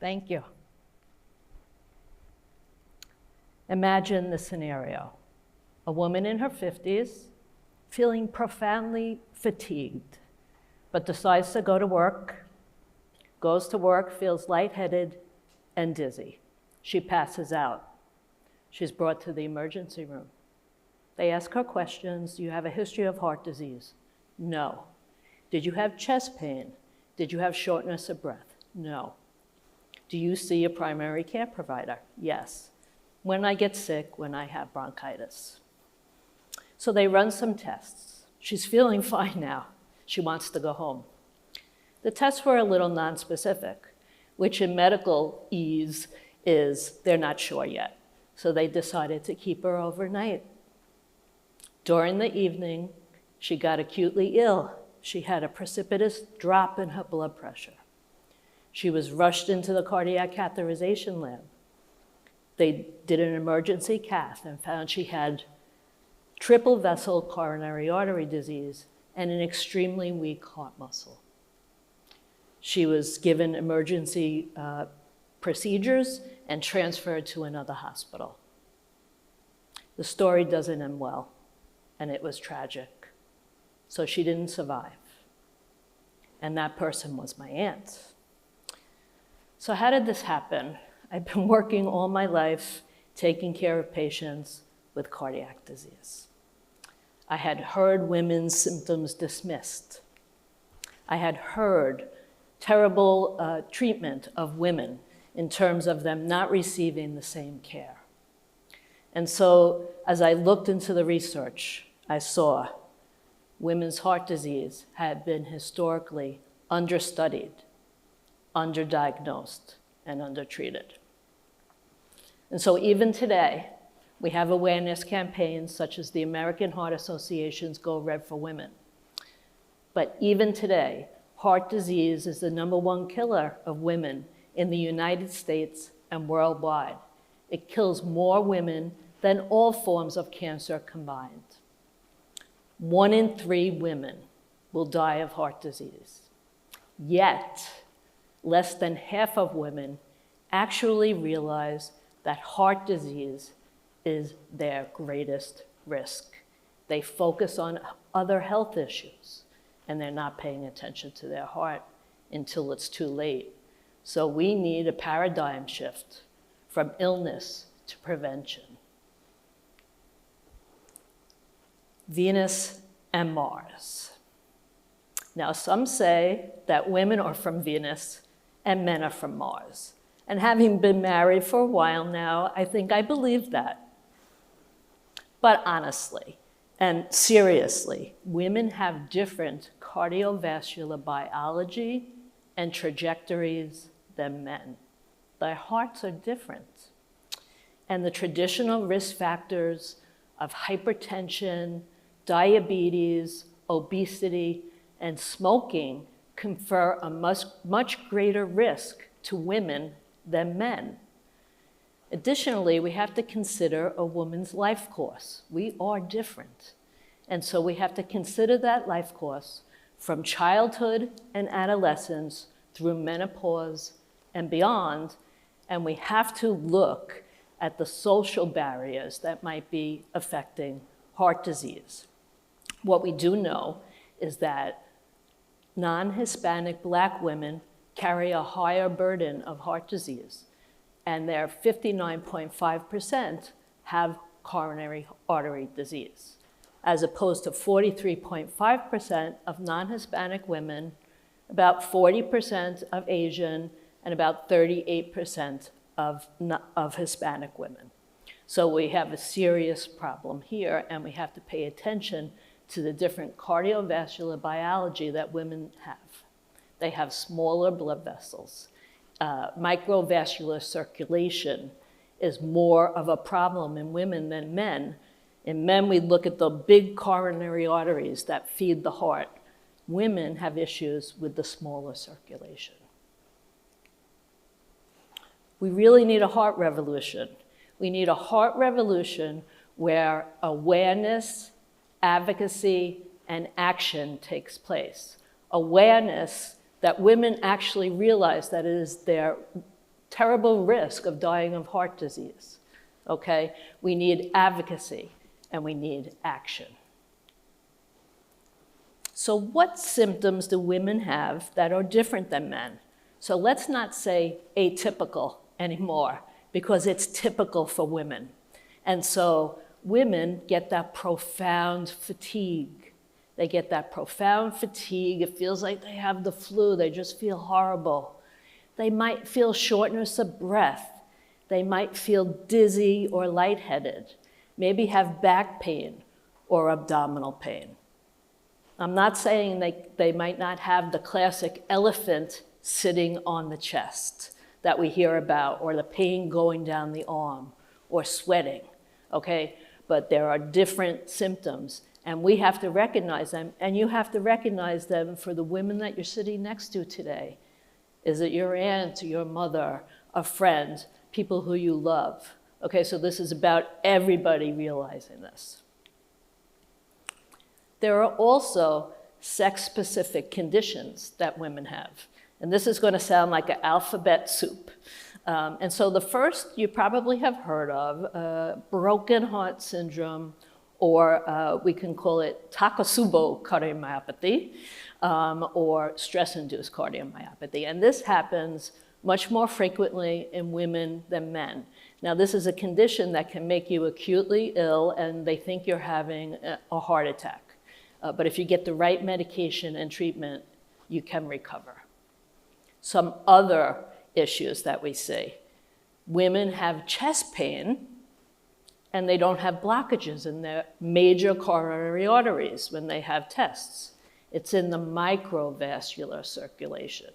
Thank you. Imagine the scenario. A woman in her 50s, feeling profoundly fatigued, but decides to go to work, goes to work, feels lightheaded and dizzy. She passes out. She's brought to the emergency room. They ask her questions. Do you have a history of heart disease? No. Did you have chest pain? Did you have shortness of breath? No. Do you see a primary care provider? Yes. When I get sick, when I have bronchitis. So they run some tests. She's feeling fine now. She wants to go home. The tests were a little nonspecific, which in medical ease is they're not sure yet. So they decided to keep her overnight. During the evening, she got acutely ill. She had a precipitous drop in her blood pressure. She was rushed into the cardiac catheterization lab. They did an emergency cath and found she had triple vessel coronary artery disease and an extremely weak heart muscle. She was given emergency procedures and transferred to another hospital. The story doesn't end well, and it was tragic. So she didn't survive. And that person was my aunt. So how did this happen? I've been working all my life taking care of patients with cardiac disease. I had heard women's symptoms dismissed. I had heard terrible treatment of women in terms of them not receiving the same care. And so as I looked into the research, I saw women's heart disease had been historically understudied, underdiagnosed, and undertreated. And so even today, we have awareness campaigns such as the American Heart Association's Go Red for Women. But even today, heart disease is the #1 killer of women in the United States and worldwide. It kills more women than all forms of cancer combined. 1 in 3 women will die of heart disease. Yet, less than half of women actually realize that heart disease is their greatest risk. They focus on other health issues, and they're not paying attention to their heart until it's too late. So we need a paradigm shift from illness to prevention. Venus and Mars. Now, some say that women are from Venus and men are from Mars. And having been married for a while now, I think I believe that. But honestly and seriously, women have different cardiovascular biology and trajectories than men. Their hearts are different. And the traditional risk factors of hypertension, diabetes, obesity, and smoking confer a much greater risk to women than men. Additionally, we have to consider a woman's life course. We are different. And so we have to consider that life course from childhood and adolescence through menopause and beyond. And we have to look at the social barriers that might be affecting heart disease. What we do know is that non-Hispanic Black women carry a higher burden of heart disease, and their 59.5% have coronary artery disease, as opposed to 43.5% of non-Hispanic women, about 40% of Asian, and about 38% of Hispanic women. So we have a serious problem here, and we have to pay attention to the different cardiovascular biology that women have. They have smaller blood vessels. Microvascular circulation is more of a problem in women than men. In men, we look at the big coronary arteries that feed the heart. Women have issues with the smaller circulation. We really need a heart revolution. We need a heart revolution where awareness, advocacy, and action takes place. Awareness that women actually realize that it is their terrible risk of dying of heart disease, okay? We need advocacy and we need action. So what symptoms do women have that are different than men? So let's not say atypical anymore, because it's typical for women. And so women get that profound fatigue. They get that profound fatigue. It feels like they have the flu. They just feel horrible. They might feel shortness of breath. They might feel dizzy or lightheaded, maybe have back pain or abdominal pain. I'm not saying they might not have the classic elephant sitting on the chest that we hear about, or the pain going down the arm, or sweating, okay? But there are different symptoms, and we have to recognize them, and you have to recognize them for the women that you're sitting next to today. Is it your aunt, your mother, a friend, people who you love? Okay, so this is about everybody realizing this. There are also sex-specific conditions that women have. And this is going to sound like an alphabet soup. And so the first you probably have heard of, broken heart syndrome, or we can call it Takotsubo cardiomyopathy, or stress-induced cardiomyopathy. And this happens much more frequently in women than men. Now, this is a condition that can make you acutely ill, and they think you're having a heart attack. But if you get the right medication and treatment, you can recover. Some other issues that we see. Women have chest pain, and they don't have blockages in their major coronary arteries when they have tests. It's in the microvascular circulation.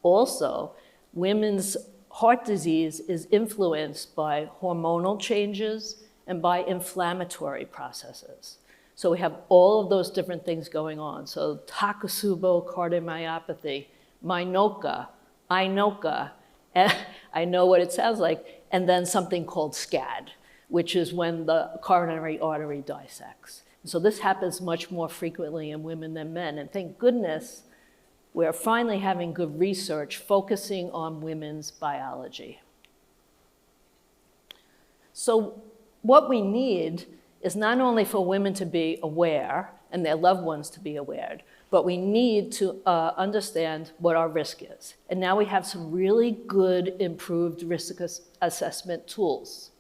Also, women's heart disease is influenced by hormonal changes and by inflammatory processes. So we have all of those different things going on. So Takotsubo cardiomyopathy, MINOCA, INOCA, and I know what it sounds like, and then something called SCAD, which is when the coronary artery dissects. So this happens much more frequently in women than men, and thank goodness we're finally having good research focusing on women's biology. So what we need is not only for women to be aware and their loved ones to be aware, but we need to understand what our risk is. And now we have some really good improved risk assessment tools.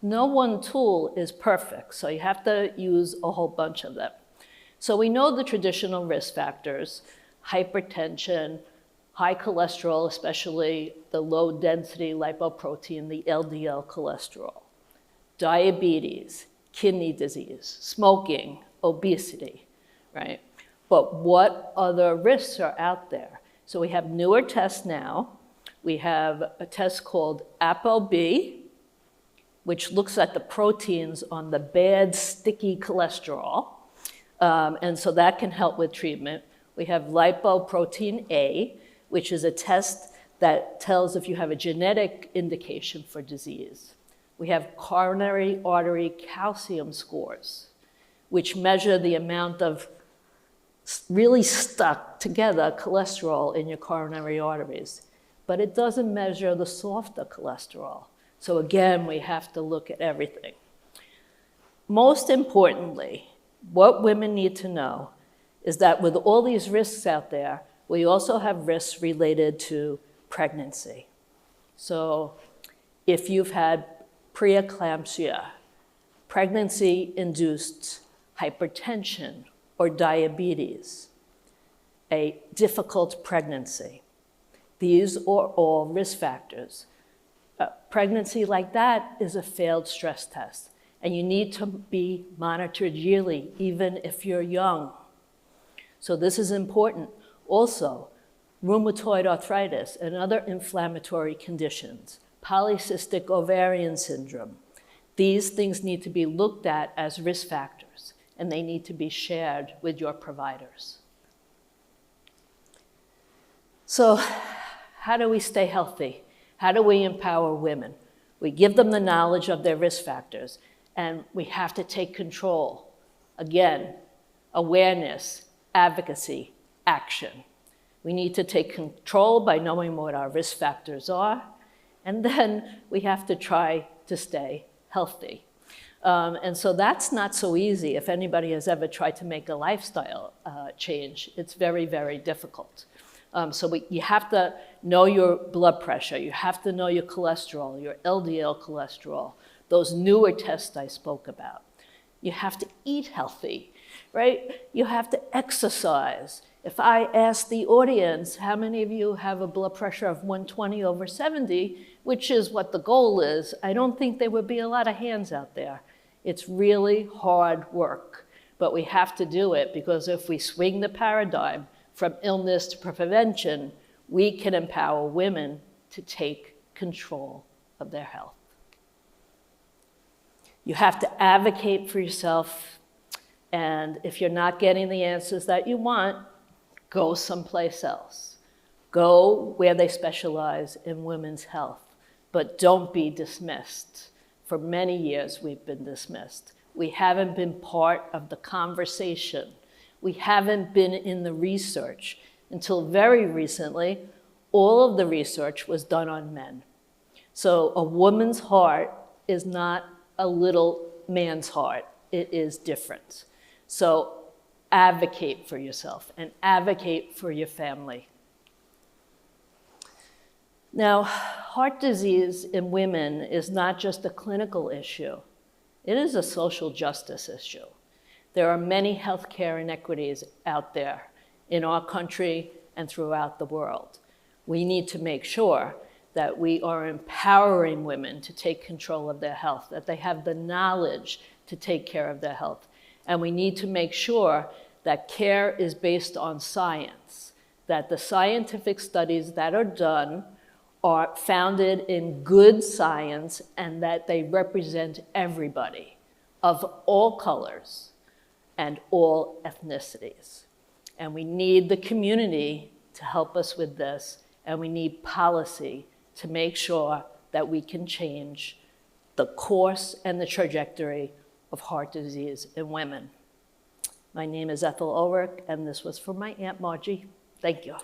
No one tool is perfect, so you have to use a whole bunch of them. So we know the traditional risk factors: hypertension, high cholesterol, especially the low density lipoprotein, the LDL cholesterol, diabetes, kidney disease, smoking, obesity, right? But what other risks are out there? So we have newer tests now. We have a test called ApoB, which looks at the proteins on the bad, sticky cholesterol. And so that can help with treatment. We have lipoprotein A, which is a test that tells if you have a genetic indication for disease. We have coronary artery calcium scores, which measure the amount of really stuck together cholesterol in your coronary arteries. But it doesn't measure the softer cholesterol. So again, we have to look at everything. Most importantly, what women need to know is that with all these risks out there, we also have risks related to pregnancy. So if you've had preeclampsia, pregnancy-induced hypertension or diabetes, a difficult pregnancy, these are all risk factors. Pregnancy like that is a failed stress test, and you need to be monitored yearly, even if you're young. So this is important. Also, rheumatoid arthritis and other inflammatory conditions, polycystic ovarian syndrome. These things need to be looked at as risk factors, and they need to be shared with your providers. So how do we stay healthy? How do we empower women? We give them the knowledge of their risk factors, and we have to take control. Again, awareness, advocacy, action. We need to take control by knowing what our risk factors are, and then we have to try to stay healthy. And so that's not so easy. If anybody has ever tried to make a lifestyle change, it's very, very difficult. You have to know your blood pressure, you have to know your cholesterol, your LDL cholesterol, those newer tests I spoke about. You have to eat healthy, right? You have to exercise. If I ask the audience, how many of you have a blood pressure of 120/70, which is what the goal is, I don't think there would be a lot of hands out there. It's really hard work, but we have to do it because if we swing the paradigm from illness to prevention, we can empower women to take control of their health. You have to advocate for yourself, and if you're not getting the answers that you want, go someplace else. Go where they specialize in women's health, but don't be dismissed. For many years, we've been dismissed. We haven't been part of the conversation. We haven't been in the research. Until very recently, all of the research was done on men. So a woman's heart is not a little man's heart. It is different. So advocate for yourself and advocate for your family. Now, heart disease in women is not just a clinical issue. It is a social justice issue. There are many healthcare inequities out there in our country and throughout the world. We need to make sure that we are empowering women to take control of their health, that they have the knowledge to take care of their health. And we need to make sure that care is based on science, that the scientific studies that are done are founded in good science and that they represent everybody of all colors and all ethnicities. And we need the community to help us with this, and we need policy to make sure that we can change the course and the trajectory of heart disease in women. My name is Ethel Ulrich, and this was from my Aunt Margie. Thank you.